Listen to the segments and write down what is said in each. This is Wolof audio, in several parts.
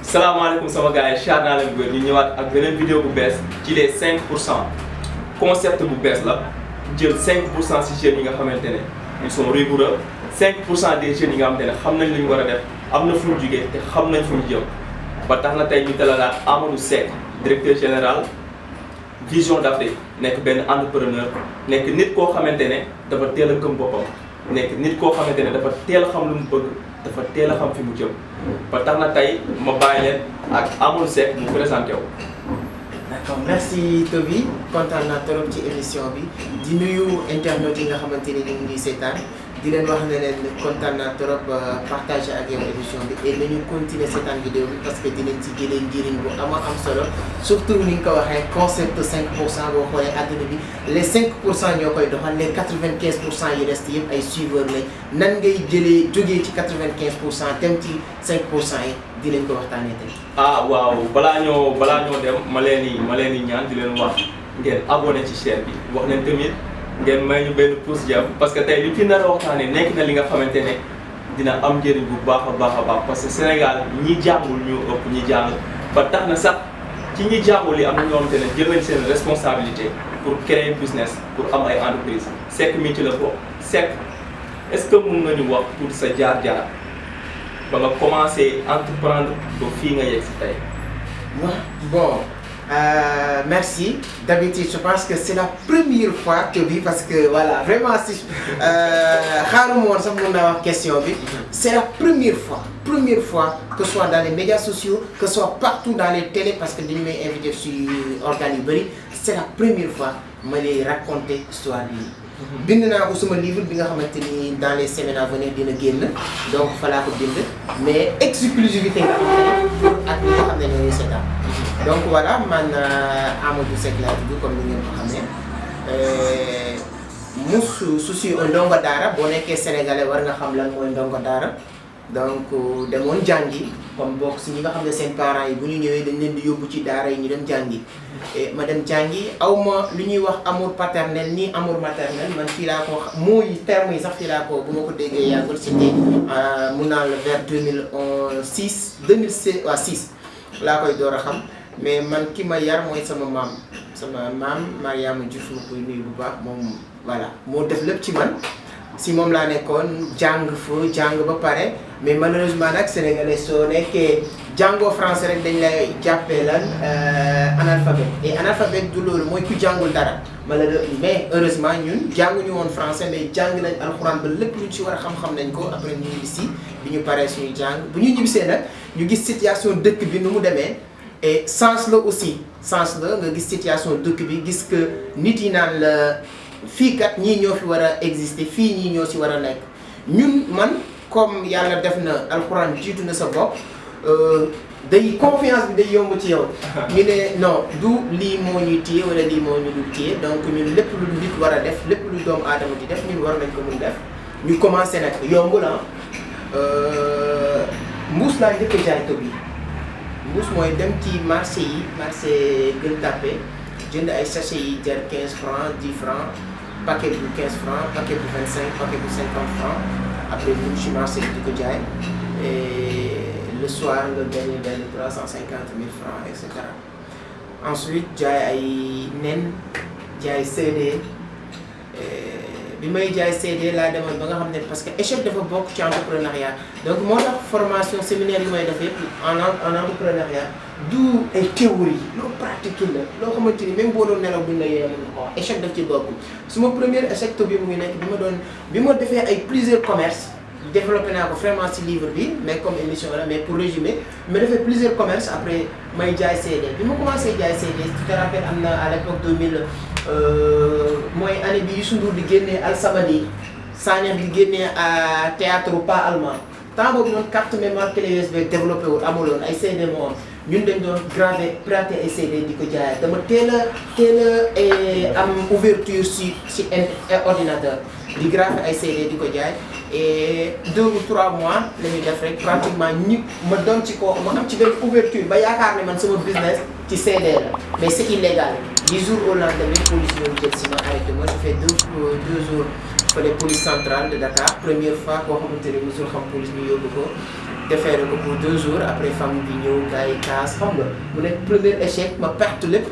salaamaaleykum sama gars yi char naa leen bu ñu ñëwaat ak beneen vidéo bu bees ci les 5% concept bu bees la jël 5% si jeunes yi nga xamante ne ils sont rigoureux 5% des jeunes yi nga xamante ne xam nañ lu ñu war a def am na fu ñu jugee te xam nañ fu ñu jëm ba tax na tey ñu dalalaat Amadou Seck directeur général Vision d'Afrique nekk benn entrepreneur nekk nit koo xamante ne dafa teel a gëm boppam nekk nit koo xamante ne dafa teel a xam lu mu bëgg dafa teel a xam fi mu jëm ba tax na tey ma bàyyi leen ak Amadou Seck mu présenté wu. D'accord, merci Toby kontaan naa trop ci émission bi di nuyu internautes yi nga xamante ni ñu ngi seetaan di leen wax ne leen kontaan naa trop partager ak yow émission bi et nañu continuer seetaan vidéo bi parce que dinañ ci jëlee njëriñ bu am solo surtout ni nga ko waxee concept 5% boo xoolee àdduna bi les 5% ñoo koy doxal les 95% yi reste yëpp ay suiveurs lañ nan ngay jëlee jógee ci 95% dem ci 5% yi dinañ ko waxtaanee tey. ah waaw balaa ñoo dem ma leen di ñaan di leen wax ngeen abonné ci chaîne bi wax leen tamit ngeen may ñu benn pouce jàmm parce que tey li fi nar a waxtaanee nekk na li nga xamante ne dina am njëriñ bu baax a baax parce que Sénégal ñi jàngul ñu ëpp ñi jàng ba tax na sax ci ñi jàngul yi am na ñoo xamante ne jël nañ seen responsabilité pour créer business pour am ay entreprise Seck mi ci la bokk Seck est-ce que mun nga ñu wax pour sa jaar-jaar ba nga commencé entreprendre ba fii nga yegg si tey. Bon, merci. D'habitude, je pense que c'est la première fois que oui, parce que voilà, vraiment, si question, c'est la première fois que ce soit dans les médias sociaux, que ce soit partout dans les télés, parce que je m'ai invité sur Organibri, c'est la première fois que je vais raconter l'histoire. bind naa ko sama livre bi nga xamante ni dans les semaines à venir dina génn donc fa laa ko bind mais exclusivité nga xam ne pour ak ñi nga xam ne ñooy seetaan donc voilà man Amadou Seck laa tudd comme ni ngeen ko xamee su si ndongo daara boo nekkee sénégalais war nga xam lan mooy ndongo daara donc demoon jàngi comme bokk si ñi nga xam ne seen parents yi bu ñu ñëwee dañ leen di yóbbu ci daara yi ñu dem jàngi ma dem jàngi aw ma lu ñuy wax amour paternel ni amour maternel man fii laa ko mooy terme yi sax fii laa ko bu ma ko déggee yàggul c'était mun naa la vers 2006 waa 6 laa koy door a xam mais man ki ma yar mooy sama maam Mariama Diouf ma koy nuyu bu baax moom voilà moo def lépp ci man si moom laa nekkoon jàng ba pare mais malheureusement nag sénégalais soo nekkee jàngoo français rek dañ lay jàppee lan analphabète et analphabète du loolu mooy ku jàngul dara mais heureusement ñun jànguñu woon français mais jàng nañ alxuraan ba lépp luñ ci war a xam-xam nañ ko après ñu ñibbisi bi ñu paree suñu jàng bu ñu ñibbisee nag ñu gis situation dëkk bi nu mu demee et sens la aussi sens la nga gis situation dëkk bi gis que nit yi naan la fii kat ñii ñoo fi war a exister fii ñii ñoo si war a nekk ñun man comme yàlla def na alxuraan jiitu na sa bopp day confiance bi day yomb ci yow. ñu ne non du lii moo ñuy téye wala lii moo ñu dul téye donc ñun lépp lu nit war a def lépp lu doomu aadama di def ñun war nañ ko mun def ñu commencé nag yombul mbuus laa njëkk a jaay Toby mbuus mooy dem ci marché yi marché Gueule Tapée jënd ay sachet yi jar 15 francs 10 francs paquet bu 15 francs paquet bu 25 paquet bu 50 francs après bu ci marché bi di ko jaay et le soir nga gagné benn 350 000 francs et cetera ensuite jaay ay nen jaay CD bi may jaay CD laa demoon ba nga xam ne parce que échec dafa bokk ci entrepreneuriat donc moo tax formation séminaire yi may def yëpp en entrepreneuriat du ay théorie loo pratique la loo xamante ni même boo doon nelaw buñ la yee mën ko wax échec daf ci bokk suma premier échec Toby mu ngi nekk bi ma defee ay plusieurs commerces développé naa ko vraiment ci livre bi mais comme émission la mais pour résumer ma defee plusieurs commerces après may jaay CD bi ma commencé jaay CD tu te rappelles am na à l'époque 2000 mooy année bi Youssou Ndour di génnee Al Samadi Sanex di génnee à théâtre pas allemand temps boobu noonu carte mémoire clé USB développé wul amuloon ay CD moo am ñun dañ doon gravé piraté ay CD di ko jaayaat dama teel a am ouverture ci ordinateur di gravé ay CD di ko jaay et 2 ou 3 mois la ñuy def rek pratiquement ñi ma doon ci ko ma am ci benn ouverture ba yaakaar ne man sama business ci CD la mais c'est illégal 10 jours au lendemain police ñoo jël si ma arrêté moi j'ai fait 2 jours fële police centrale de Dakar première fois koo xamante ne mosul xam police ñu yóbbu ko déféré ko pour 2 jours après famille bi ñëw gars yi kaas xam nga mu nekk premier échec ma perte lépp.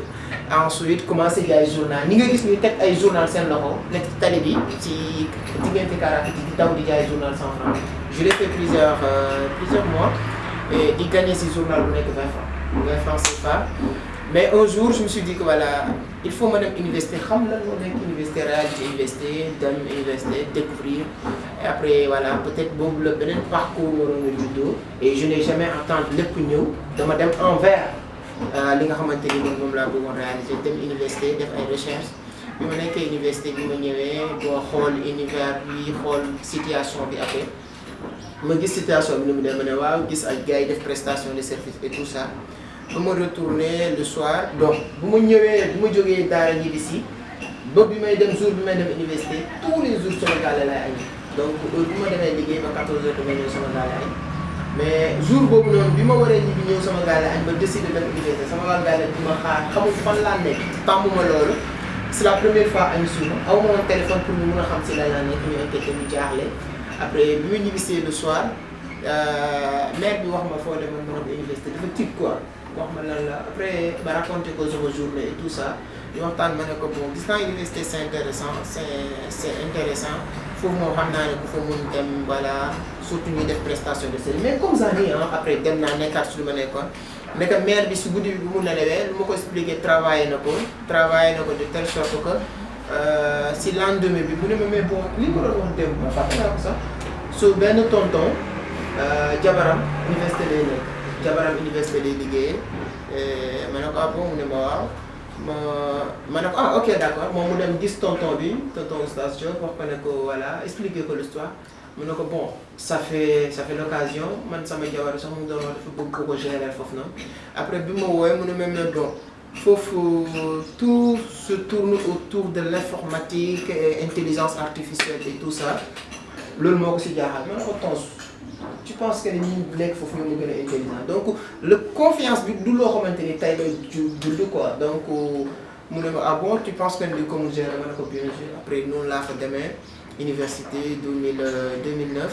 Ensuite commencé di ay journal ni nga gis ni teg ay journal seen loxo nekk ci tali bi ci diggante Karaaki di daw di jaay journal 100 francs. Je l'ai fait plusieurs mois et di gagné si journal bu nekk 20 francs CFA. Mais un jour je me suis dit que voilà il faut ma dem université xam lan moo nekk université réalité université dem université découvrir et après voilà peut-être boobu la beneen parcours waroon na juddoo et je n'ai jamais entendu lépp ñëw dama dem envers li nga xamante ni moom laa bëggoon réaliser dem université def ay recherche bi ma nekkee université bi ma ñëwee boo xool univers bi xool situation bi après ma gis situation bi ni mu dem ma ne waaw gis ay gars yi def prestation de service et tout ça. ba ma retourné le soir donc bu ma ñëwee bu ma jógee daara ñibbi si ba bi may dem jour bi may dem université tous les jours sama gaale lay añ donc bu ma demee liggéey ba 14h damay ñëw sama gaale añ mais jour boobu noonu bi ma waree ñibbi ñëw sama gaale añ ba décidé dem université sama waa gaale bi ma xaar xamul fan laa nekk tàmmuma loolu c'est la première fois añ suuma aw ma woon téléphone pour ñu mën a xam si la laa nekk ñu inquiété ñu jaaxle après bi ma ñibbisee le soir maire bi wax ma foo demoon ma ne université dafa tiit quoi. wax ma lan la après ba raconté ko sama journée et tout ça ñu waxtaan ma ne ko bon gis naa université c'est intéressant c'est intéressant foofu moom xam naa ne ku fa mun dem voilà surtout ñuy def prestation de service mais comme ça nii après dem naa nekkaat su lu ma nekkoon nekk maire bi si guddi bi bu mu nelawee lu ma ko expliqué travaillé na ko de telle sorte que si lendemain bi mu ne ma mais bon li ko doon wax démb ma fàtte naa ko sax su benn tonton jabaram université lay nekk jabaram université lay liggéeyee ma ne ko ah bon mu ne ma waaw ma ne ko ah ok d'accord moom mu dem gis tonton Oustaz Diop wax ko ne ko voilà expliquer ko l'histoire mu ne ko bon ça fait l'occasion man sama jabar sax mu doon wax dafa bëgg ko gérer foofu noonu après bi ma woowee mu ne même bon foofu tout se tourne autour de l'informatique et intelligence artificielle et tout ça loolu moo ko si jaaxal ma ne ko tons tu penses que ni nekk foofu ñoo gën a intelligent donc le confiance bi du loo xamante ni tey lay judd quoi donc mu ne ma ah bon tu penses que ni ko mu gérer ma ne ko bien sûr après noonu laa fa demee université 2009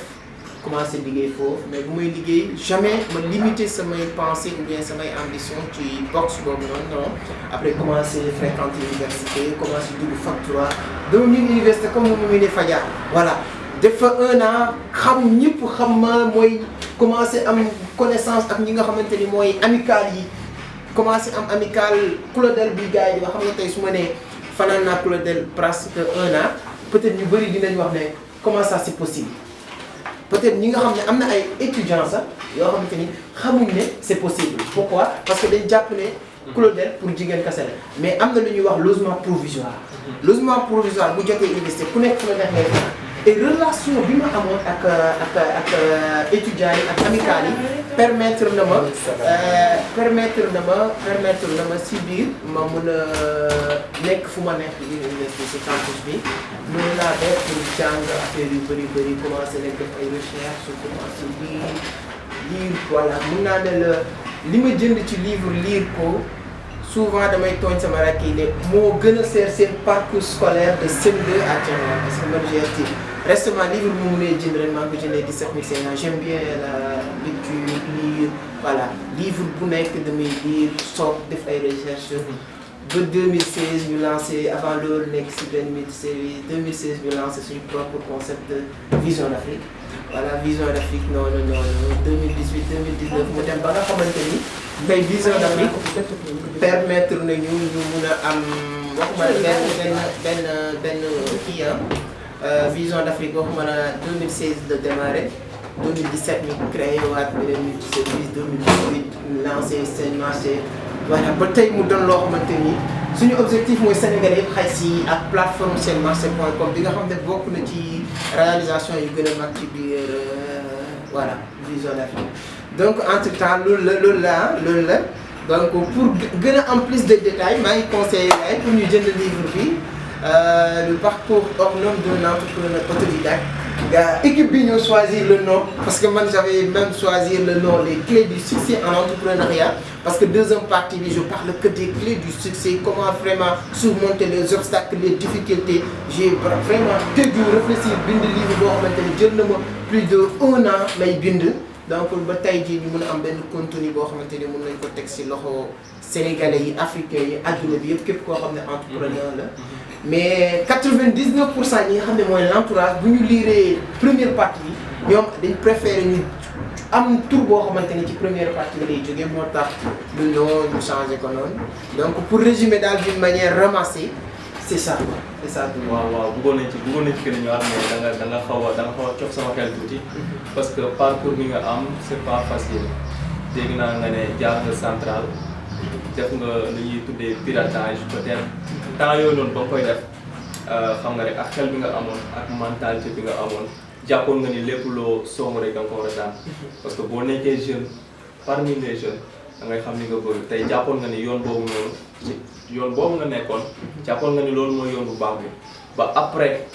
commencé liggéey foofu mais bu may liggéey jamais ma limité samay pensées ou bien samay ambition ci box boobu noonu non après commencé fréquenter université commencé dugg fac droit dama miin université comme mu miinee Fadia voilà. def fa 1 an xam ñëpp xam ma mooy commencé am connaissance ak ñi nga xamante ni mooy amical yi commencé am amical Claudel bi gars yi di wax xam nga tey su ma nee fanaan naa Claudel presque 1 an peut-être ñu bëri dinañ wax ne comment ça c'est possible peut-être ñi nga xam ne am na ay étudiants sax yoo xamante ni xamuñ ne c'est possible pourquoi parce que dañ jàpp ne Claudel pour jigéen kese la mais am na lu ñuy wax logement provisoire bu jotee université ku nekk fu la neex ngay et relation bi ma amoon ak étudiants yi ak amicales yi permettre na ma si biir ma mun a nekk fu ma nekk biir université si campus bi noonu laa def pour jàng affaire yu bëri commencé nañ def ay recherche commencé lire voilà mun naa ne li ma jënd ci livre lire ko souvent damay tooñ sama rakk yi ne moo gën a seer seen parcours scolaire de CM2 à terminale parce que man j'ai récemment livre bi mu mënee jënd ren maa ngi ko jëndee 17 500 j'aime bien la lecture lire voilà livre bu nekk damay lire soog def ay recherche ba 2016 ñu lancé avant loolu nekk si benn série 2016 ñu lancé suñu propre concept de Vision d'Afrique voilà Vision d'Afrique noonu 2018 2019 mu dem ba nga xamante ni tey Vision d'Afrique permettre nañu ñu mun a am waxuma benn kii Vision d'Afrique waxuma na 2016 de démarrer 2017 ñu créé waat beneen service 2018 ñu lancé seen marché voilà ba tey mu doon loo xamante ni suñu objectif mooy Sénégal yëpp xay si ak plateforme seen marché.com bi nga xam ne bokk na ci réalisation yu gën a mag ci biir voilà Vision d'Afrique donc entre temps loolu la donc pour gën a am plus de détails maa ngi conseillé ay pour ñu jënd livre bi le parcours hors norme d'un entrepreneur autodidacte équipe bi ñoo choisir le nom parce que man j'avais même choisi le nom les clés du succès en entrepreneuriat parce que deuxième partie bi je parle que des clés du succès comment vraiment surmonter les obstacles les difficultés j'ai vraiment tëju réfléchir bind livre boo xamante ni jël na ma plus de 1 an lay bind donc ba tey jii ñu mën a am benn contenu boo xamante ni mën nañ ko teg si loxo sénégalais yi africains yi adduna bi yëpp képp koo xam ne entrepreneur la. mais 99% ñi nga xam ne mooy l'entourage bu ñu liiree première partie yi ñoom dañ préféré ñu am tour boo xamante ni ci première partie bi lay jógee moo tax lu ñoo ñu changé ko noonu donc pour résumer daal d'une manière ramassée c'est ça quoi c'est ça. waaw bëggoon nañ ci gën a ñëwaat mais da nga xaw a cof sama xel tuuti parce que parcours bi nga am c'est pas facile dégg naa nga ne jaar nga central def nga lu ñuy tuddee piratage peut-être temps yooyu noonu ba nga koy def xam nga rek ak xel bi nga amoon ak mentalité bi nga amoon jàppoon nga ni lépp loo soomu rek da nga ko war a daan parce que boo nekkee jeune parmi les jeunes da ngay xam ni nga bëgg tey jàppoon nga ni yoon boobu noonu ci yoon boobu nga nekkoon jàppoon nga ni loolu mooy yoon bu baax bi ba après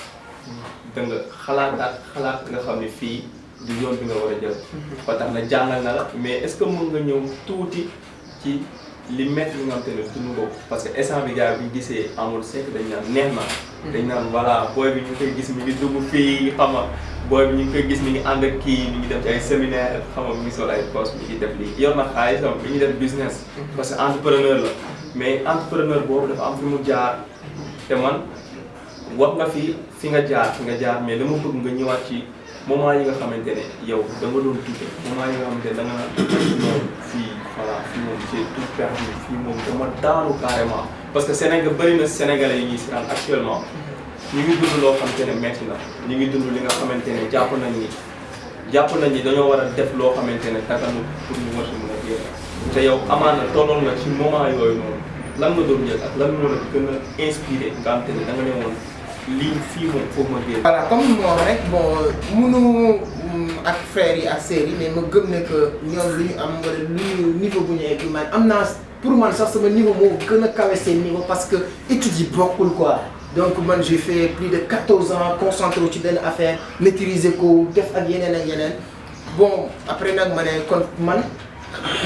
da nga xalaat nga xam ni fii du yoon bi nga war a jël ba tax na jàngal na la mais est-ce que mën nga ñëw tuuti ci li métti li nga xam te ne suñu bopp parce que instant bi gars bi ñu gisee amul sekk dañ naan neex na dañ naan voilà booy bi ñu koy gis mi ngi dugg fii xam nga booy bi ñu ngi koy gis mi ngi ànd ak kii mi ngi dem ci ay séminaire xam nga mi ngi sol ay poste mi ngi def lii yor na xaalisam mi ngi def business parce que entrepreneur la mais entrepreneur boobu dafa am fi mu jaar te man wax nga fi nga jaar mais dama bëgg nga ñëwaat ci moment yi nga xamante ne yow da nga doon tuuti moment yi nga xamante ne da nga moom fii voilà fii moom j'ai tout perdu fii moom dama daanu carrément parce que Sénégal bëri na Sénégalais yi ñuy si actuellement ñu ngi dund loo xamante ne métti na ñu ngi dund li nga xamante ne jàpp nañ ni dañoo war a def loo xamante ne daganul pour ñu war si mën a génn te yow amaana tolloon nga ci moment yooyu noonu lan nga doon jël ak lan moo la gën a inspiré nga xamante ne da nga ne woon lii fii moom foofu ma génn. voilà comme moo rek bon munu ak frères yi ak sœurs yi mais ma gëm ne que ñoom lu ñu am wala lu ñu niveau bu ñu egg man am naa pour man sax sama niveau moo gën a kawe seen niveau parce que études yi bokkul quoi. donc man j'ai fait plus de 14 ans concentré ci benn affaire maîtriser ko def ak yeneen bon après nag ma ne kon man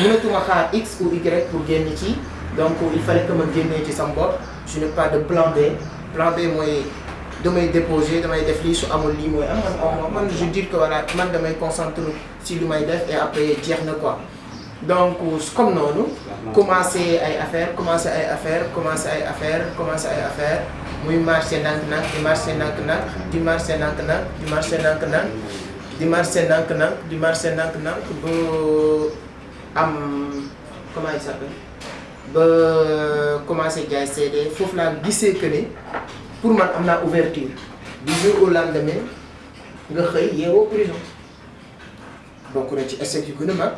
mënatuma xaar X ou Y pour génn ci donc il fallait que ma génnee ci sama bopp je n'ai pas de plan B plan B mooy damay déposer damay def lii su amul lii mooy man je dis que voilà man damay concentré si lu may def et après jeex na quoi donc comme noonu commencé ay affaire muy marché ndànk-ndànk di marché ndànk-ndànk di marché ndànk-ndànk di marché ndànk-ndànk di marché ndànk-ndànk di marché ndànk-ndànk ba am comment il s'appelle ba commencé jaay CD foofu laa gisee que ne pour man am naa ouverture du jour au lendemain nga xëy yeewoo prison bokk na ci échec yu gën a mag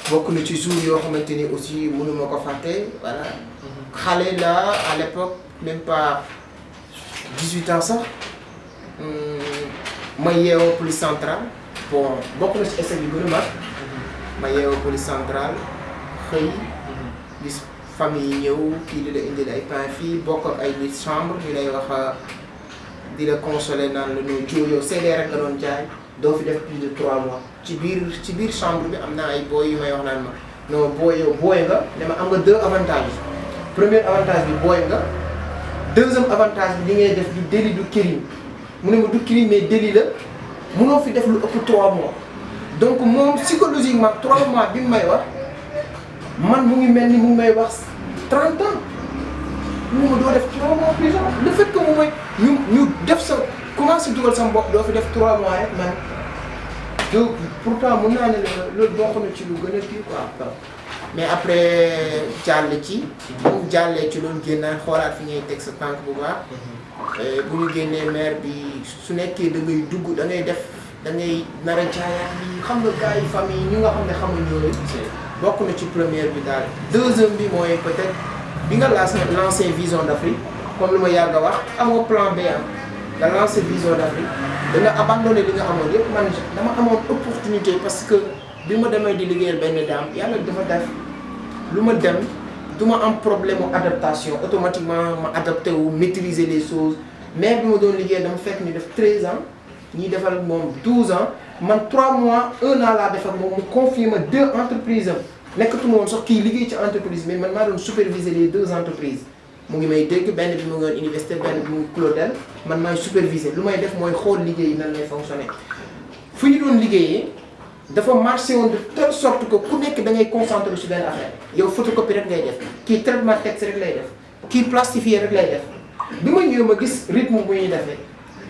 bokk na ci jour yoo xamante ni aussi mënuma ko fàtte voilà xale la à l'époque même pas 18 ans sax ma yeewoo police centrale bon bokk na ci échec yu gën a mag ma yeewoo police centrale xëy gis famille yi ñëw kii di la indil ay pain fii bokk ak ay nit chambre ñu lay wax di la consoler naan la noo jiw yow CD rek nga doon jaay doo fi def plus de 3 mois ci biir chambre bi am naa ay booy yu may wax naan ma non booy yow booy nga ne ma am nga 2 avantages premier avantage bi booy nga deuxième avantage bi li ngay def du délit du crime mu ne ma du crime mais délit la mënoo fi def lu ëpp 3 mois donc moom psychologiquement 3 mois bi mu may wax man mu ngi mel ni mu may wax 30 ans mu ma doo def 3 mois prison le fait que mu may ñu def sa commencé dugal sama bopp doo fi def 3 mois rek man donc pourtant mën naa ne loolu bokk na ci lu gën a kii quoi mais après jàll ci bu jàllee ci loolu génnaat xoolaat fi ngay teg sa tànk bu baax bu ñu génnee maire bi su nekkee da ngay dugg da ngay def da ngay nar a jaayaat yi xam nga gars yi famille ñu nga xam ne xamuñ yooyu bokk na ci première bi daal deuxième bi mooy peut-être bi nga lancé Vision d'Afrique comme lu ma yàgg a wax amoo plan B am nga lancé Vision d'Afrique da nga abandonné li nga amoon yëpp man dama amoon opportunité parce que bi ma demee di liggéeyal benn daam yàlla dafa def lu ma dem du ma am problème mu adaptation automatiquement ma adapté wu maîtriser les choses mais bi ma doon liggéey dama fekk ñu def 13 ans ñuy defal moom 12 ans man 3 mois 1 an laa def ak moom mu confié ma 2 entreprises am nekkatuma woon sax kii liggéey ci entreprise mais man maa doon superviser les 2 entreprises mu ngi may dégg benn bi mu ngi woon université benn bi mu ngi Claudel man maay superviser lu may def mooy xool liggéey nan lay fonctionner fu ñu doon liggéeyee dafa marché woon de telle sorte que ku nekk da ngay concentré sur benn affaire yow photocopie rek ngay def kii traitement texte rek lay def kii plastifié rek lay def bi ma ñëwee ma gis rythme bu ñuy defee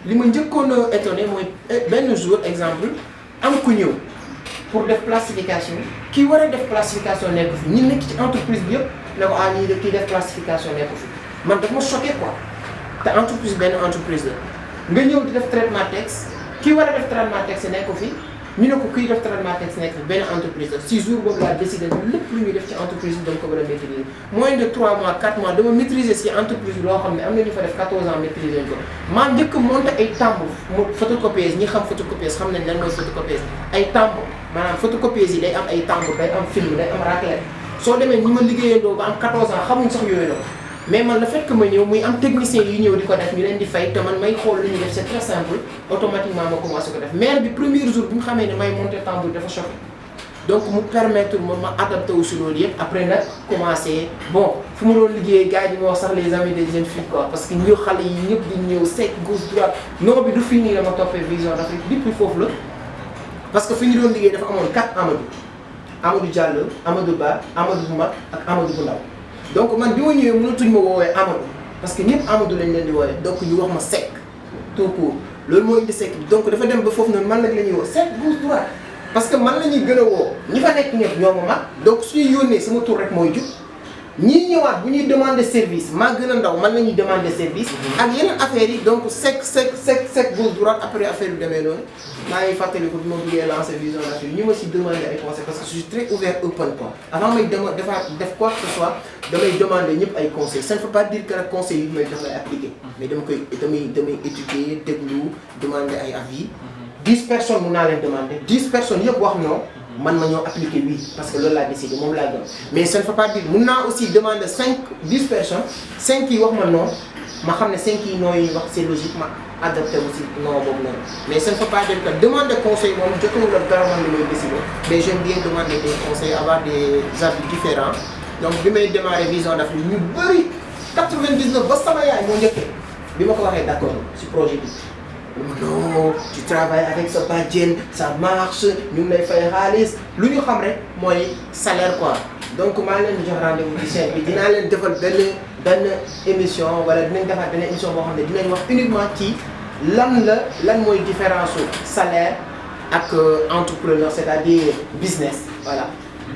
li ma njëkkoon a étonné mooy benn jour exemple am ku ñëw pour def plastification kii war a def plastification nekk fi ñi nekk ci entreprise bi yëpp ne ko ah ñii de kii def plastification nekk fi man daf ma choqué quoi te entreprise benn entreprise la nga ñëw di def traitement texte kii war a def traitement texte nekk fi ñu ne ko kuy def traitement texte nekk fi benn entreprise la si jour boobu laa décidé lépp lu ñuy def ci entreprise bi dama ko war a maîtriser moins de 3 mois 4 mois dama maîtriser si entreprise bi loo xam ne am na ñu fa def 14 ans maîtriser ko maa njëkk monté ay tambour photocopieuse ñi xam photocopieuse xam nañ lan mooy photocopieuse ay tambour maanaam photocopieuse yi day am ay tambour day am film day am raclette soo demee ñi ma liggéeyandoo ba am 14 ans xamuñ sax yooyu noonu mais man le fait que ma ñëw muy am technicien yu ñëw di ko def ñu leen di fay te man may xool lu ñuy def c'est très simple automatiquement ma commencé ko def maire bi premier jour bi mu xamee ne may monter tambour dafa choqué donc mu permettre ma adapté wu si loolu yëpp après nag commencé bon fu mu doon liggéeyee gars yi di ma wax sax les amis des jeunes filles quoi parce que ñu xale yi ñëpp di ñëw sec gauche droite non bi du fini la ma toppee Vision d'Afrique depuis foofu la parce que fi ñu doon liggéey dafa amoon 4 Amadou Diallo Amadou Ba Amadou bu mag ak Amadou bu ndaw donc man bi ma ñëwee mënatuñ ma woowee Amadou parce que ñëpp Amadou lañ leen di woowee donc ñu wax ma sec tout court loolu moo indi sec bi donc dafa dem ba foofu noonu man nag la ñuy woo sec gauche droite parce que man la ñuy gën a woo ñi fa nekk ñëpp ñoo ma mag donc suñuy yónnee sama tur rek mooy jub ñii ñëwaat bu ñuy demander service maa gën a ndaw man la ñuy demander service ak yeneen affaires yi donc sec gauche droite après affaire bi demee noonu maa ngi fàttali ko bi ma bëggee lancer Vision d'Afrique ñu ma si demander ay conseils parce que je suis très ouvert open quoi avant may def quoi que ce soit damay demander ñëpp ay conseils ça ne veut pas dire que nag conseils yi may def lay appliquer mais damay étudier déglu demander ay avis 10 personnes mun naa leen demander 10 personnes yëpp wax non man ma ñëw appliquer oui parce que loolu laa décidé moom laa gëm mais ça ne veut pas dire mun naa aussi demander 10 personnes 5 yi wax ma non ma xam ne 5 yi non yi wax c'est logique ma adapté aussi non boobu noonu mais ça ne veut pas dire que demander conseil moom jotewul ak dara man li may décider mais j'aime bien demander des conseils avoir des avis différents donc bi may démarrer Vision d'Afrique ñu bëri 99 ba sama yaay moo njëkkee bi ma ko waxee d'accord si projet bi. non tu travailles avec sa bàjjen ça marche ñu ngi lay fay xaalis lu ñu xam rek mooy salaire quoi donc maa leen jox rendez-vous ci chaîne bi dinaa leen defal benn émission wala dinañ defaat benn émission boo xam ne dinañ wax uniquement ci lan mooy différence su salaire ak entrepreneur c'est-à-dire business voilà.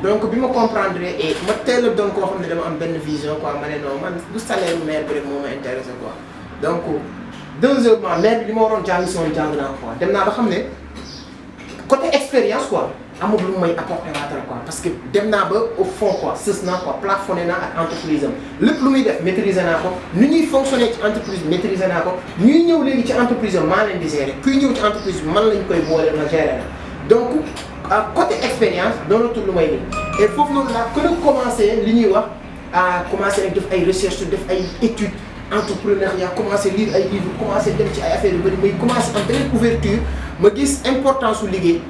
donc bi ma comprendre et ma teel a doon koo xam ne dama am benn vision quoi ma ne non man du salaire maire bi rek moo ma intéressé quoi donc. deuxièmement maire bi li ma waroon jàng si woon jàng naa quoi dem naa ba xam ne côté expérience quoi amul lu may apporter waatal quoi parce que dem naa ba au fond quoi sës naa quoi plafonné naa ak entreprise am lépp lu muy def maîtriser naa ko ni ñuy fonctionner ci entreprise bi maîtriser naa ko ñuy ñëw léegi ci entreprise am maa leen di gérer kuy ñëw ci entreprise bi man lañ koy boole ma gérer la donc côté expérience doonatul lu may nii et foofu noonu laa gën a commencé li ñuy wax à commencé def ay recherche def ay études entrepreneuriat commencé lire ay livres commencé dem ci ay affaires yu bëri may commencé am beneen ouverture ma gis importance su liggéey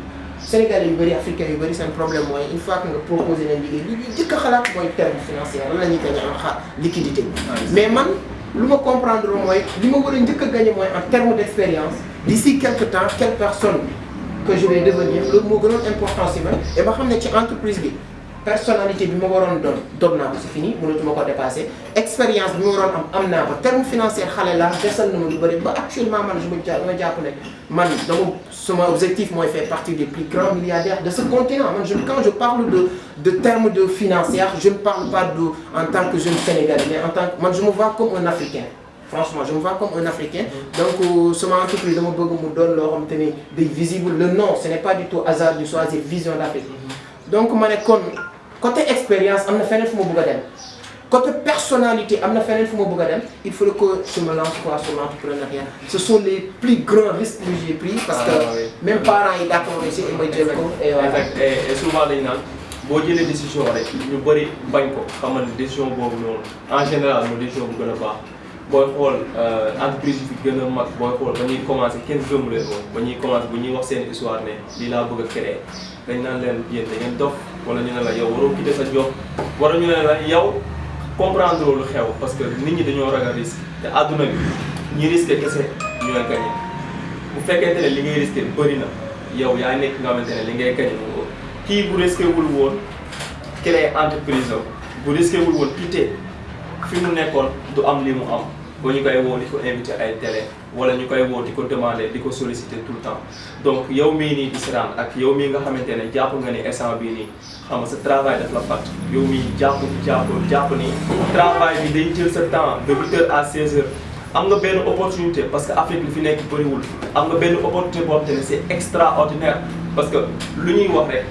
Sénégalais yu bëri africains yu bëri seen problème mooy une fois que nga proposé leen liggéey li ñuy njëkk a xalaat mooy terme financier lan la ñuy gagné en liquidité mais man lu ma comprendre mooy li ma war a njëkk a gagné mooy en terme d'expérience d'ici quelque temps quelle personne que je vais devenir loolu moo gënoon important si man et ma xam ne ci entreprise bi personnalité bi ma waroon doon naa ko c'est fini mënatuma ko dépasser expérience bi ma waroon am naa ko terme financier xale la desal na ma lu bëri ba actuellement man ma jàpp ne man dama sama objectif mooy faire partie des plus grands milliardaires de ce continent man quand je parle de termes de financier je ne parle pas en tant que jeune Sénégalais mais en tant que man je me vois comme un Africain franchement je me vois comme un Africain donc sama entreprise dama bëgg mu doon loo xam te ni day visible le nom ce n'est pas du tout hasard de choisir Vision d'Afrique donc ma ne kon côté expérience am na feneen fu ma bëgg a dem côté personnalité am na feneen fu ma bëgg a dem il faut que je me lance quoi sur l'entrepreneuriat ce sont les plus grands risques que j'ai pris parce que même parents yi d'accord aussi ma jël ko et souvent dañu naan boo jëlee décision rek ñu bëri bañ ko xamal ne décision boobu noonu en général mooy décision bu gën a baax booy xool entreprise yi fi gën a mag booy xool ba ñuy commencé kenn gëmu leen woon ba ñuy commencé bu ñuy wax seen histoire ne lii laa bëgg a créer dañ naan leen yéen da ngeen dof wala ñu ne la yow waroo quitter sa job wala ñu ne la yow comprendre lu xew parce que nit ñi dañoo ragal risque te àdduna bi ñi risqué kese ñooy gagné bu fekkente ne li ngay risqué bëri na yow yaa nekk nga xamante ne li ngay gagné moom kii bu risqué wul woon créer entreprise bu risqué wul woon quitter fi mu nekkoon du am li mu am ba ñu koy woo di ko invité ay télé wala ñu koy woo di ko demander di ko solliciter tout le temps donc yow mii nii di si rendre ak yow mii nga xamante ne jàpp nga ni instant bii nii xam nga sa travail daf la fàtt yow mii jàpp ni travail bi day jël sa temps de 8h à 16h am nga benn opportunité parce que Afrique li fi nekk bëriwul am nga benn opportunité boo xamante ne c'est extraordinaire parce que lu ñuy wax rek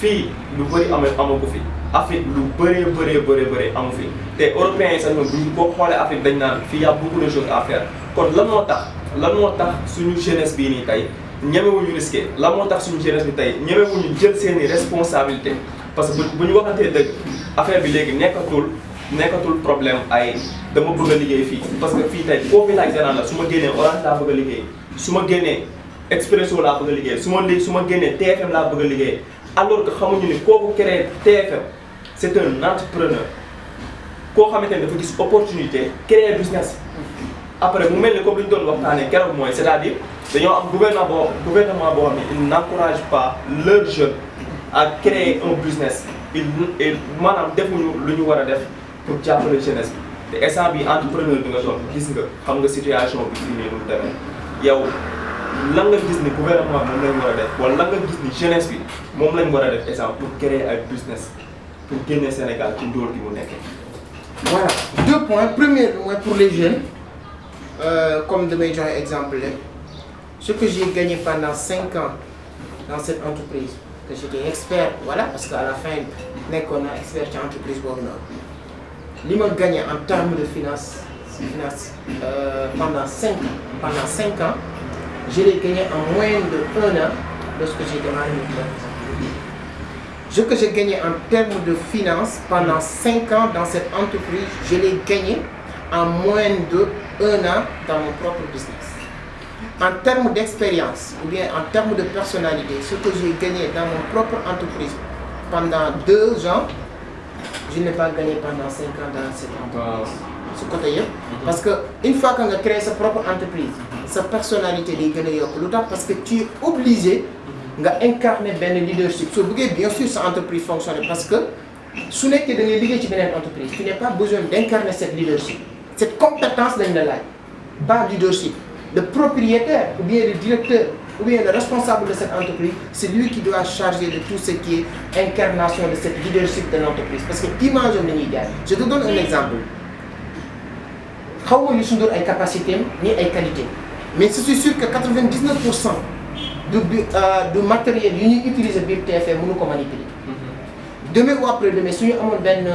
fii lu bëri amagu fi Afrique lu bëree amu fi te européens yi sax ñoom duñu boo xoolee Afrique dañ naan fii y a beaucoup de choses à faire kon lan moo tax suñu jeunesse bii nii tey ñemewuñu risqué lan moo tax suñu jeunesse bi tey ñemewuñu jël seeni responsabilité parce que bu ñu waxantee dëgg affaire bi léegi nekkatul problème ay dama bëgg a liggéey fii parce que fii tey koo fi laaj gannaaw la su ma génnee Orange laa bëgg a liggéey su ma génnee Expresso laa bëgg a liggéey su ma génnee TFM laa bëgg a liggéey alors que xamuñu ni kooku créé TFM c'est un entrepreneur koo xamante ne dafa gis opportunité créer business après mu mel ni comme li ñu doon waxtaanee keroog mooy c'est-à-dire dañoo am gouvernement boo xam ne il n'encourage pas leurs jeunes à créer un business maanaam defuñu lu ñu war a def pour jàppale jeunesse bi te instant bi entrepreneur bi nga doon gis nga xam nga situation bi fii nii nu mu demee yow lan nga gis ni gouvernement moom lañ war a def wala lan nga gis ni jeunesse bi moom lañ war a def instant pour créer ay business pour génne Sénégal ci ndóol gi mu nekkee. Voilà, 2 points. Premier, pour les jeunes, comme de mes exemples, ce que j'ai gagné pendant 5 ans dans cette entreprise, que j'étais expert, voilà, parce qu'à la fin, on a expert dans l'entreprise. Ce que j'ai gagné en termes de finance pendant 5 ans, je l'ai gagné en moins de 1 an lorsque j'ai démarré mon entreprise. Ce que j'ai gagné en termes de finances pendant 5 ans dans cette entreprise, je l'ai gagné en moins de 1 an dans mon propre business. En termes d'expérience ou bien en termes de personnalité, ce que j'ai gagné dans mon propre entreprise pendant 2 ans, je n'ai pas gagné pendant 5 ans dans cette entreprise. Ce côté-là. Parce qu'une fois qu'on a créé sa propre entreprise, sa personnalité est gagnée parce que tu es obligé d'incarner le leadership. Bien sûr, cette entreprise fonctionne parce que si tu es dans une entreprise, tu n'as pas besoin d'incarner cette leadership. Cette compétence là, pas leadership. Le propriétaire, ou bien le directeur, ou bien le responsable de cette entreprise, c'est lui qui doit charger de tout ce qui est incarnation de cette leadership de l'entreprise. Parce que imagine le Niger. Je te donne un exemple. Je ne sais pas si capacité ni qualité. Mais je suis sûr que 99% du matériel utilisé par TFM, nous pouvons manipuler. Demain ou après-demain, si nous avons une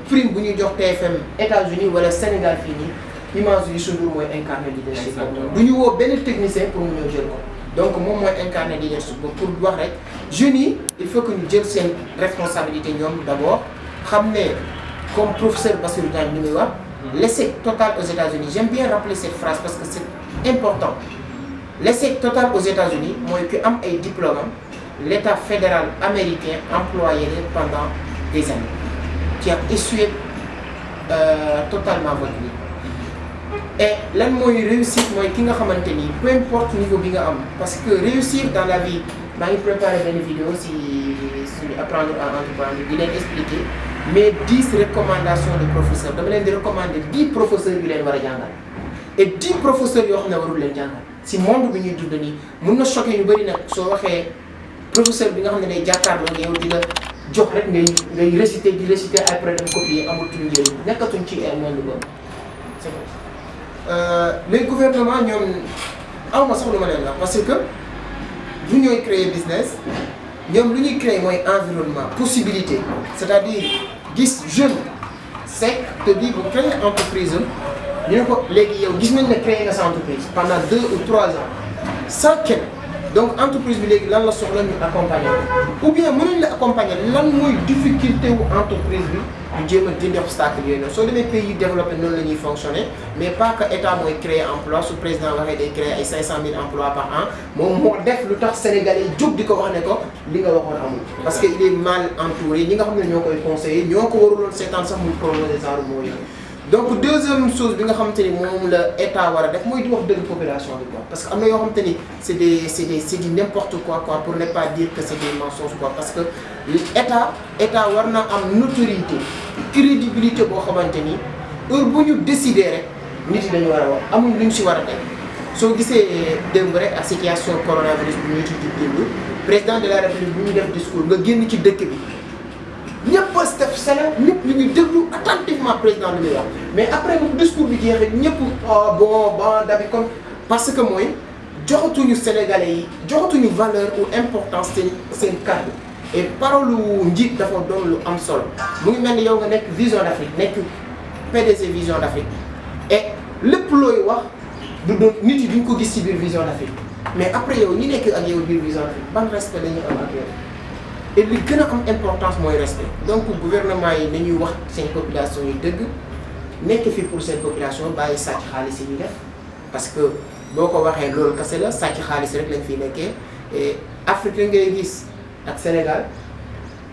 prime pour nous TFM, États-Unis ou le Sénégal fini, imagine que nous avons incarné le leadership. Nous avons un technicien pour nous gérer. Donc, moi, incarné le leadership. Pour voir, jeunes, il faut que nous gérions cette responsabilité d'abord. Ramener, comme professeur Bassirou Diagne, l'essai total aux États-Unis. J'aime bien rappeler cette phrase parce que c'est important. L'essai total aux États-Unis, moi, que am un diplôme, l'État fédéral américain employé pendant des années, qui a essuyé totalement votre vie. Et là, moi, réussir, moi, qui n'a pas maintenu, peu importe le niveau que vous avez, parce que réussir dans la vie, je prépare une vidéo si apprendre à entreprendre, je vais expliquer mes 10 recommandations de professeurs. Je vais recommander 10 professeurs qui sont et 10 professeurs qui sont si monde bi ñuy dund nii mën na choqué ñu bëri nag soo waxee professeur bi nga xam ne day jàkkaarloo yow di la jox rek ngay réciter di réciter après dem copier amatuñu njëriñ nekkatuñ ci ay monde boobu. c'est vrai les gouvernements ñoom awma sax lu ma leen wax parce que bu ñooy créer business ñoom lu ñuy créer mooy environnement possibilité c'est-à-dire gis jeune sec te dit bu créer entreprise ñu ne ko léegi yow gis nañ ne créé nga sa entreprise pendant 2 ou 3 ans sans kenn donc entreprise bi léegi lan la soxla ñu accompagner ou bien mënuñ la accompagner lan mooy difficulté wu entreprise bi ñu jéem a dindi obstacle yooyu noonu soo demee pays développé noonu la ñuy fonctionner mais pas que état mooy créer emploi su président waxee day créer ay 500 000 emplois par an moom moo def lu tax sénégalais yi jóg di ko wax ne ko li nga waxoon amul. parce que il est mal entouré ñi nga xam ne ñoo koy conseiller ñoo ko waruloon seetaan sax muy promoser genre moo yooyu. donc deuxième chose bi nga xamante ni moom la état war a def mooy di wax dëgg population bi quoi parce que am na yoo xamante ni c'est du n'importe quoi pour ne pas dire que c'est des mensonges quoi parce que état war na am notoriété crédibilité boo xamante ni heure bu ñu décider rek nit yi dañu war a wax amul lu ñu si war a teg soo gisee démb rek ak situation coronavirus bi ñuy tudd démb président de la république bu ñu def discours nga génn ci dëkk bi ñëpp a def sela ñëpp ñu ngi déglu attentivement président li muy wax mais après bu discours bi jeexee ñëpp bon dabi comme parce que mooy joxatuñu sénégalais yi joxatuñu valeur ou importance seen kàddu et parole njiit dafa doon lu am solo mu ngi mel ni yow nga nekk Vision d'Afrique nekk PDG Vision d'Afrique et lépp looy wax du doon nit yi duñ ko gis ci biir Vision d'Afrique mais après yow ñi nekk ak yow biir Vision d'Afrique ban respect dañuy am ak yow et li gën a am importance mooy respect donc gouvernement yi nañuy wax seen population yi dëgg nekk fi pour seen population bàyyi sàcc xaalis yi ñu def parce que boo ko waxee loolu kese la sàcc xaalis rek lañ fiy nekkee et Afrique ngay gis ak Sénégal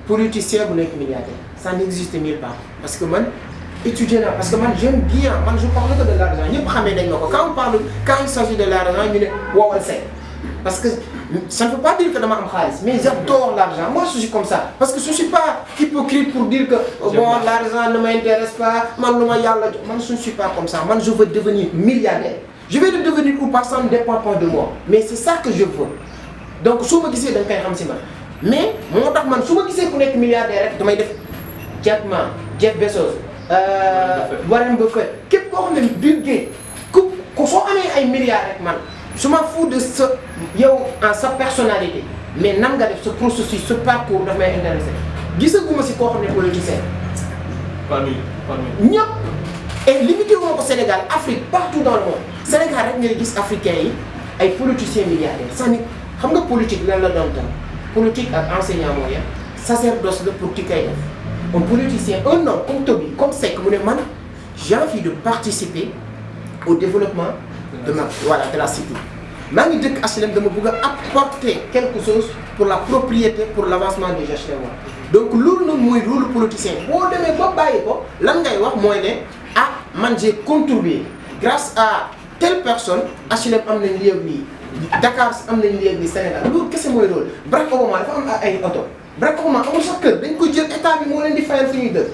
politicien bu nekk milliardaire ça n'existe nulle part parce que man étudiant naa parce que man j'aime bien man je parle que de l'argent ñëpp xamee dañ ma ko quand il s'agit de l'argent ñu ne woowal Seck parce que ça ne veut pas dire que dama am xaalis mais j'adore l'argent moi je suis comme ça parce que je suis pas hypocrite pour dire que bon l'argent ne m'intéresse pas man lu ma yàlla jox man je ne suis pas comme ça man je veux devenir milliardaire je vais le devenir ou pas ça ne dépend pas de moi mais c'est ça que je veux donc su ma gisee da nga koy xam si man mais moo tax man su ma gisee ku nekk milliardaire rek damay def Jack Ma Jeff Bezos Warren Buffett képp koo xam ne Bill Gates ku soo amee ay milliards rek man je m'en fous de sa yow en sa personnalité mais nan nga def ce processus ce parcours daf may intéressé gisaguma si koo xam ne politicien parmi ñëpp et limité woo ko Sénégal Afrique partout dans le monde Sénégal rek ngay gis africains yi ay politiciens milliardaires sànni xam nga politique lan la doon tam politique ak enseignant mooy sacerdoce la pour ki kay def un politicien un homme comme Toby comme Seck mu ne man j'ai envie de participer au développement de la cité maa ngi dëkk HLM dama bëgg a apporter quelque chose pour la propriété pour l'avancement des HLM donc loolu noonu mooy rôle politicien boo demee ba bàyyi ko lan ngay wax mooy ne man j'ai contribué grâce à telle personne HLM am nañ léegi Dakar am nañ léegi Sénégal loolu kese mooy rôle Barack Obama dafa am ay oto Barack Obama amul sax kër dañ ko jël état bi moo leen di fayal fi ñuy dëkk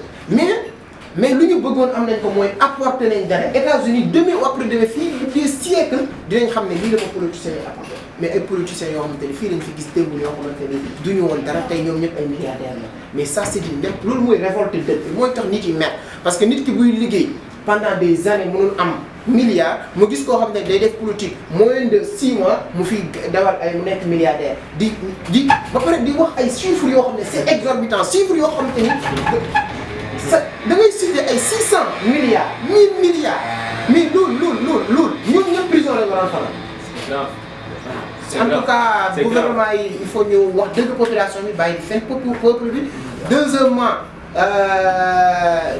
mais lu ñu bëggoon am nañ ko mooy apporter nañ dara États-Unis demain ou après demain fii des siècles dinañ xam ne lii la ma politiciens yi apporté mais ay politiciens yoo xamante ni fii lañ fi gis démb yoo xamante ni duñu woon dara tey ñoom ñëpp ay milliardaires la mais ça c'est du même loolu mooy révolte dëkk mooy tax nit yi mer parce que nit ki buy liggéey pendant des années mënul am milliards mu gis koo xam ne day def politique moins de 6 mois mu fi dawal ay mu nekk milliardaire di ba pare di wax ay chiffres yoo xam ne c'est exorbitant chiffres yoo xamante ni da ngay citer ay 600 milliards 1000 milliards mais loolu ñun ñëpp prison la waroon faral. en tout cas gouvernement yi il faut ñu wax dëgg population bi bàyyi di fen peuple bi. deuxièmement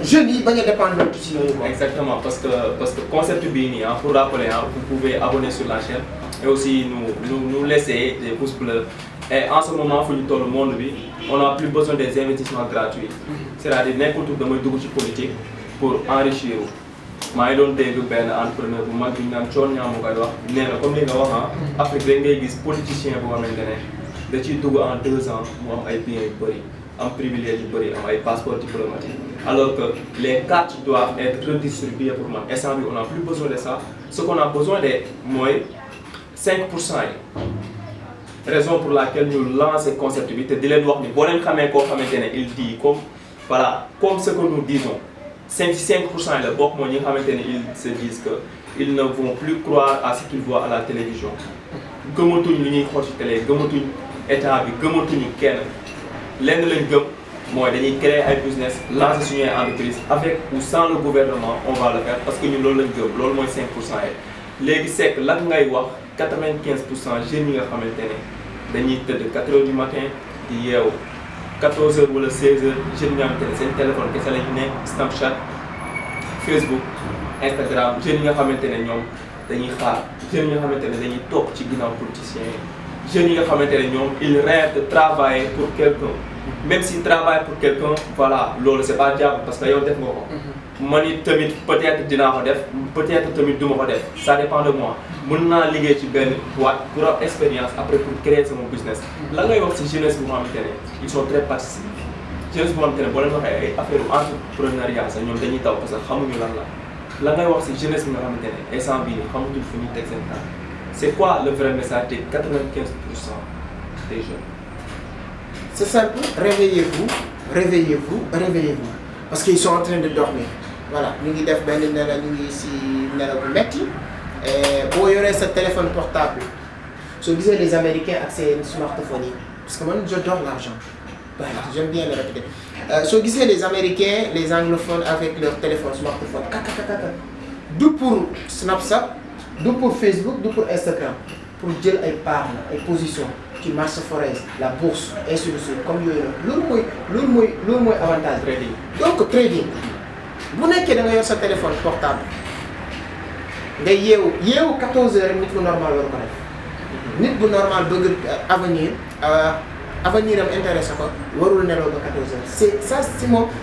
jeunes yi bañ a dépendre ci yooyu quoi. Exactement parce que concept bii nii pour rappeler vous pouvez abonner sur la chaîne et aussi nous laisser des pouces bleus. Et en ce moment fu ñu toll monde bi on n'a plus besoin des investissements gratuits c'est-à-dire nekkutul damay dugg ci politique pour enrichir maa ngi doon dégg benn entrepreneur bu mag bi ñu naan coon ñaa mu koy wax nee na comme li nga wax Afrique rek ngay gis politicien bu xamante ne da ciy dugg en 2 ans mu am ay biens yu bëri am privilège yu bëri am ay passeport diplomatique alors que les cartes doivent être redistribuées pour man instant bi on n'a plus besoin de ça ce qu'on a besoin de mooy 5% yi raison pour laquelle ñu lancer concept bi te di leen wax ni boo leen xamee koo xamante ne il dit comme ce que nous disons 5% yi la bokk mooy ñi nga xamante ne ils se disent que ils ne vont plus croire à ce qu'ils voient à la télévision gëmatuñ li ñuy xool ci télé gëmatuñ état bi gëmatuñu kenn lenn lañ gëm mooy dañuy créer ay business lancer suñuy entreprise avec ou sans le gouvernement on va le faire parce que ñun loolu lañ gëm loolu mooy 5% yi léegi c'est que lan ngay wax 95% jeunes yi nga xamante ne dañuy tëdd 4 heures du matin di yeewu 14 heures wala 16 heures jeunes yi nga xamante ne seen téléphone kese lañu nekk Snapchat Facebook Instagram jeunes yi nga xamante ne ñoom dañuy xaar jeunes yi nga xamante ne dañuy topp ci ginnaaw politiciens yi jeunes yi nga xamante ne ñoom ils rêvent de travailler pour quelqu'un même s'il travaille pour quelqu'un voilà loolu c'est pas diable parce que yow def nga ko. man it tamit peut-être dinaa ko def peut-être tamit duma ko def ça dépend de moi mën naa liggéey ci benn boîte pour am expérience après pour créer sama business. la ngay wax ci jeunesse bu nga xamante ne ils sont très participatifs jeunesse bu nga xamante ne boo leen waxee ay affaire entrepreneuriat sax ñoom dañuy taw parce que xamuñu lan la ngay wax ci jeunesse bi nga xamante ne instant bii nii xamutul fu ñuy teg seen temps c'est quoi le vrai message de 95% des jeunes. C'est simple, réveillez-vous, réveillez-vous, réveillez-vous. Parce qu'ils sont en train de dormir. Voilà, nous sommes ici, pour y aurait ce téléphone portable. Je disais les Américains accès à une smartphone. Parce que moi, je dors l'argent. Voilà, j'aime bien le répéter. Je disais les Américains, les anglophones avec leur téléphone smartphone. D'où pour Snapchat, d'où pour Facebook, d'où pour Instagram. Pour dire ay part ay position ci marché forex la bourse ainsi de suite comme yooyu loolu mooy avantage trading. Donc trading bu nekkee da nga yor sa téléphone portable nga yeewu 14 heures nit bu normal war ko def nit bu normal bëgg avenir am intéressé ko warul nelaw ba 14 heures c'est ça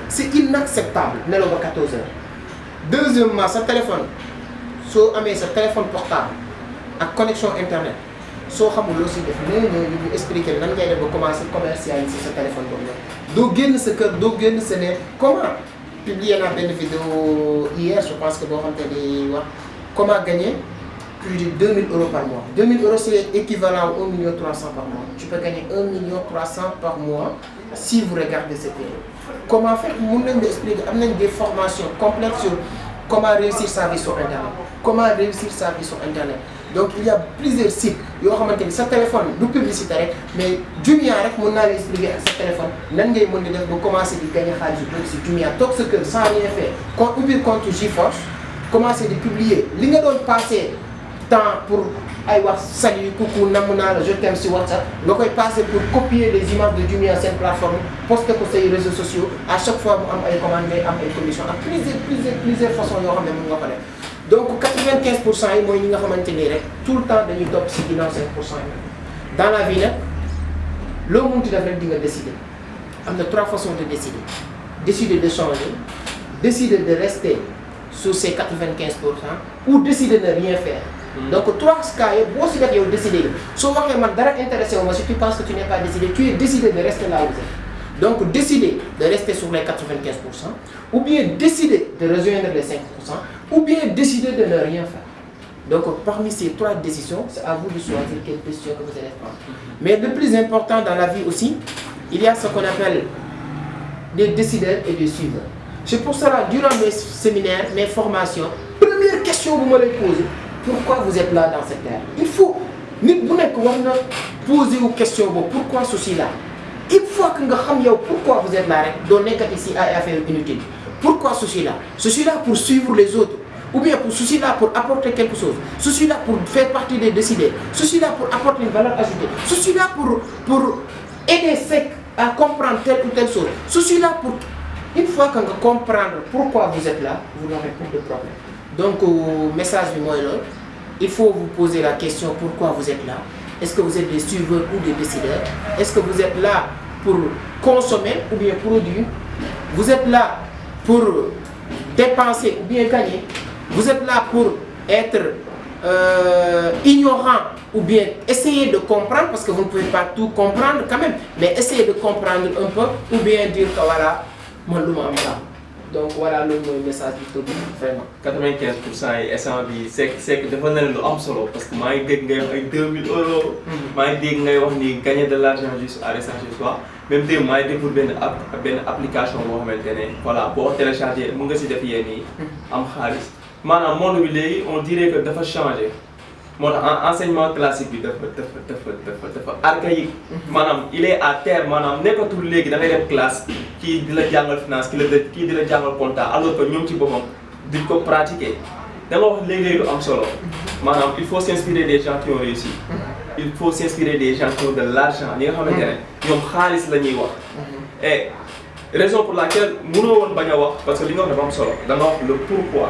c'est inacceptable nelaw ba 14 heures. Deuxièmement sa téléphone soo amee sa téléphone portable ak connexion internet soo xamul loo si def ñu expliquer nan ngay def ba commencer commercialiser sa téléphone boobu doo génn sa kër doo génn sa ne comment publier naa benn vidéo hier je pense que boo xam te ni wax comment gagner plus de 2000 € par mois 2000 € c'est équivalent à 1 300 000 par mois tu peux gagner 1 300 000 par mois si vous regardez cette vidéo. Comment faire mun nañ la expliquer am nañ des formations complètes sur comment réussir sa vie sur internet comment réussir sa vie sur internet. Donc il y a plusieurs sites yoo xamante ni sa téléphone du publicité rek mais Jumia rek mën naa la expliquer ak sa téléphone nan ngay mën di def ba commencer di gagner xaalis yu bëri si Jumia toog sa kër sans rien faire kon ubbi compte GeForce commencer di publier li nga doon passer temps pour ay wax salut coucou namm naa la je t'aime si WhatsApp nga koy passer pour copier les images de Jumia seen plateforme poster ko say réseaux sociaux à chaque fois mu am ay commandes ngay am ay commissions ak plusieurs façons yoo xam ne mën nga ko def. Donc 95% yi mooy ñi nga xamante ni rek tout le temps dañuy topp si ginnaaw 5% yi. Dans la vie nag loo mënti def rek di nga décider am na 3 façons de décider décider de changer décider de rester sur ces 95% ou décider de ne rien faire. Donc 3 cas yëpp boo si def yow décider soo waxee man dara intéressé wu ma si tu penses que tu n'es pas décidé tu es décidé de rester là où tu es. Donc décider de rester sur les 95% ou bien décider de rejoindre les 5% ou bien décider de ne rien faire. Donc parmi ces 3 décisions, c'est à vous de choisir quelle décision que vous allez prendre. Mais le plus important dans la vie aussi, il y a ce qu'on appelle des décideurs et des suiveurs. C'est pour cela, durant mes séminaires, mes formations, première question que vous me posez, pourquoi vous êtes là dans cette terre? Il faut, nit bu nek war na poser une question pourquoi ceci là? Une fois que nga xam yow pourquoi vous êtes là rek doo nekkati ici ay affaires inutiles. Pourquoi ceci là? Ceci là pour suivre les autres ou bien pour ceci là pour apporter quelque chose. Ceci là pour faire partie des décideurs. Ceci là pour apporter une valeur ajoutée. Ceci là pour aider ceux à comprendre telle ou telle chose. Ceci là pour une fois que nga comprendre pourquoi vous êtes là, vous n'aurez plus de problème. Donc message bi mooy loolu. Il faut vous poser la question pourquoi vous êtes là. Est-ce que vous êtes des suiveurs ou des décideurs? Est-ce que vous êtes là pour consommer ou bien produire? Vous êtes là pour dépenser ou bien gagner? Vous êtes là pour être ignorant ou bien essayer de comprendre parce que vous ne pouvez pas tout comprendre quand même, mais essayer de comprendre un peu ou bien dire que voilà, mon loup am ça. Donc voilà le message du tout vraiment. 95% yi essence bi c'est que dafa leen lu am solo parce que maa ngi dégg ngay wax ay 2000 €. maa ngi dégg ngay wax ni gagner de l'argent juste à recharger soi. Même démb maa ngi déglu benn application boo xamante ne voilà boo télécharger mën nga si def yéen yi am xaalis maanaam monde bi léegi on dirait que dafa changer. moo tax enseignement classique bi dafa archaïque. maanaam il est à terre maanaam nekkatul léegi da ngay def classe kii di la jàngal finance kii di la jàngal compta alors que ñoom ci boppam duñ ko pratiquer. da nga wax léegi lu am solo maanaam il faut s'inspirer des gens qui ont réussi. il faut s'inspirer des gens qui ont de l'argent ñi nga xamante ne ñoom xaalis la ñuy wax. et raison pour laquelle mënoo woon bañ a wax parce que li nga wax dafa am solo da nga wax le pourquoi.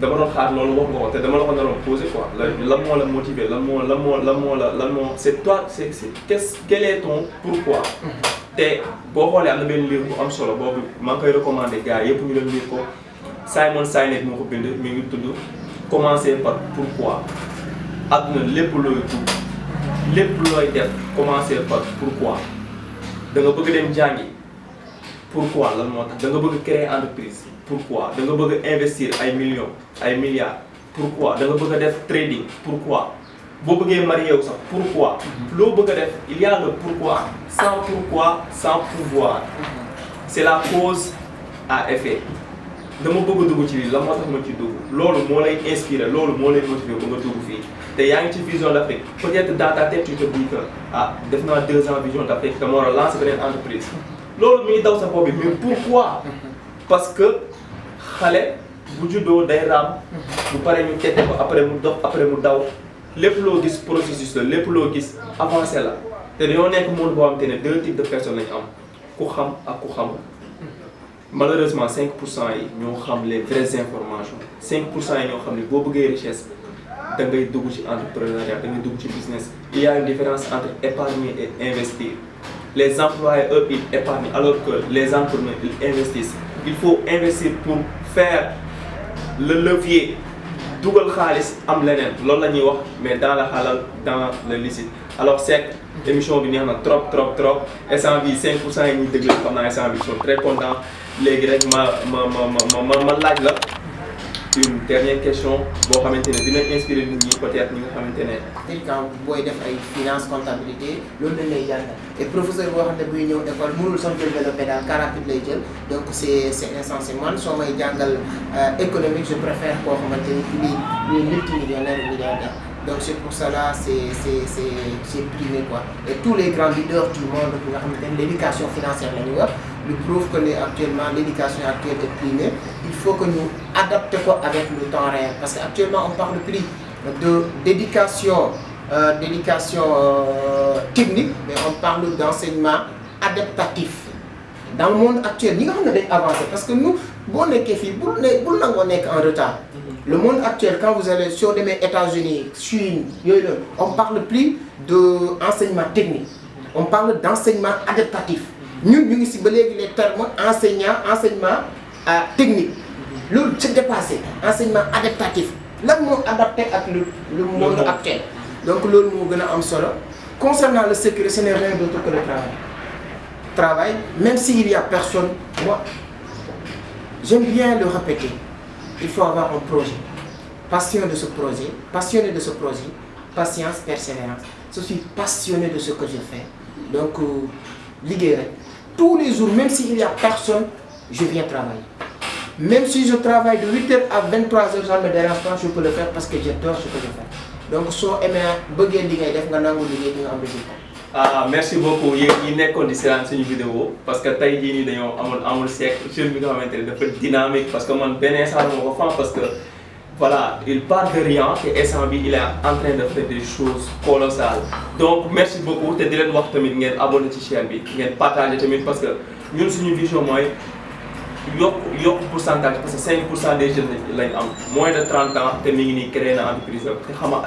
dama doon xaar loolu wax nga ko te dama la ko naroon poser quoi lan moo la motiver lan moo c'est toi c'est quel est ton pourquoi te boo xoolee am na benn livre bu am solo boobu maa ngi koy recommandé gars yëpp ñu leen lire ko Simon Sinek moo ko bind mi ngi tudd commencer par pourquoi. àdduna lépp looy dugg lépp looy def commencer par pourquoi da nga bëgg dem jàngi pourquoi lan moo tax da nga bëgg créer entreprise pourquoi da nga bëgg investir ay millions ay milliards pourquoi da nga bëgg a def trading pourquoi boo bëggee marié wu sax pourquoi loo bëgg a def il y a le pourquoi sans pouvoir c'est la cause à effet dama bëgg a dugg ci lii la moo tax ma ci dugg loolu moo lay inspiré loolu moo lay motivé ba nga dugg fii te yaa ngi ci vision d'Afrique peut-être dans ta tête tu te dis que ah def naa 2 ans vision d'Afrique dama war a lancer beneen entreprise loolu mi ngi daw sa bopp bi mais pourquoi parce que xale bu juddoo day raam bu paree ñu tette ko après mu dox après mu daw lépp loo gis processus la lépp loo gis avancé la te dañoo nekk monde boo xamante ne 2 types de personnes lañu am ku xam ak ku xamul malheureusement 5% yi ñoo xam les vraies informations 5% yi ñoo xam ne boo bëggee richesse da ngay dugg ci entrepreneuriat da ngay dugg ci business. Il y a une différence entre épargner et investir. Les employés eux ils épargnent alors que les entrepreneurs ils investissent. Il faut investir pour faire le levier dugal xaalis am leneen loolu la ñuy wax mais dans la halal dans le licite. Alors c'est émission bi neex na trop instant bi 5% yi ñuy déglu xam naa instant bi ils sont très contents léegi rek ma laaj la une dernière question boo xamante ne dina inspirer nit ñi peut-être ñi nga xamante ne. quand booy def ay finance comptabilité loolu lañ lay jàngal et professeur boo xam ne buy ñëw école mënul sax jël vélo pédale car rapide lay jël donc c'est insensé man soo may jàngal économique je préfère koo xamante ni lii multimillionnaire milliardaire. Donc c'est pour cela c'est primé quoi. Et tous les grands leaders du monde qui ont l'éducation financière nous prouvent que actuellement l'éducation actuelle est primée. Il faut que nous adaptions avec le temps réel. Parce qu'actuellement on parle plus d'éducation technique, mais on parle d'enseignement adaptatif. Dans le monde actuel, nous avons avancé parce que nous, bon, on est en retard. Le monde actuel, quand vous allez sur les États-Unis, Chine, on ne parle plus d'enseignement technique, on parle d'enseignement adaptatif. Nous, nous ici, les termes enseignement technique. Nous, c'est dépassé, enseignement adaptatif. Là, nous adapté avec le monde actuel. Donc, nous, nous solo. Concernant le secret, ce n'est rien d'autre que le travail. Même s'il n'y a personne, moi, j'aime bien le répéter. Il faut avoir un projet, passionné de ce projet, patience, persévérance. Je suis passionné de ce que je fais. Donc, liguer tous les jours, même s'il n'y a personne, je viens travailler. Même si je travaille de 8h à 23h, ça ne me dérange pas, je peux le faire parce que j'adore ce que je fais. Donc, si vous aimez liguer, vous avez un résultat. Ah, merci beaucoup yéen ñi nekkoon di seetaan suñu vidéo parce que tey jii nii dañoo amul seek jeune bi nga xamante ne dafa dynamique parce que man benn instant moo ko fan parce que voilà il part de rien te instant bi il est en train de faire des choses colossales donc merci beaucoup te di leen wax tamit ngeen abonné ci chaîne bi ngeen partagé tamit parce que ñun suñu vision mooy yokk pourcentage parce que 5% des jeunes lañ am moins de 30 ans te mi ngi nii créé na entreprise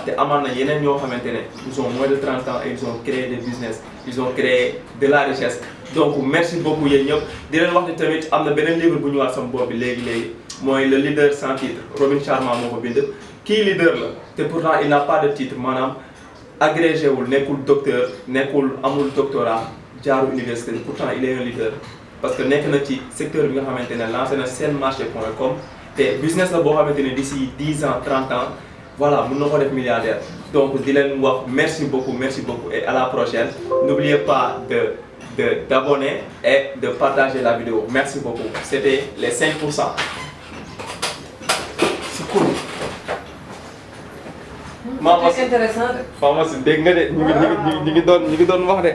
te amaan na yeneen ñoo xamante ne ils ont moins de 30 ans et ils ont créé des business ils ont créé de la richesse donc merci beaucoup yéen ñëpp di leen wax ni tamit am na beneen livre bu ñu war sama bopp bi léegi mooy le leader sans titre Robin Sharma moo ko bind kii leader la te pourtant il n'a pas de titre maanaam agrégé wul nekkul docteur amul doctorat jaarul université pourtant il est un leader parce que nekk na ci secteur bi nga xamante ne lancé na senmarché.com te business la boo xamante ne d'ici 10 ans 30 ans voilà mën na ko def milliardaire donc di leen wax merci beaucoup et à la prochaine n'oubliez pas d'abonner et de partager la vidéo merci beaucoup c'était les 5%. C'est cool. Maama c'est intéressant. Maama si dégg nga de ñu ngi doon wax de.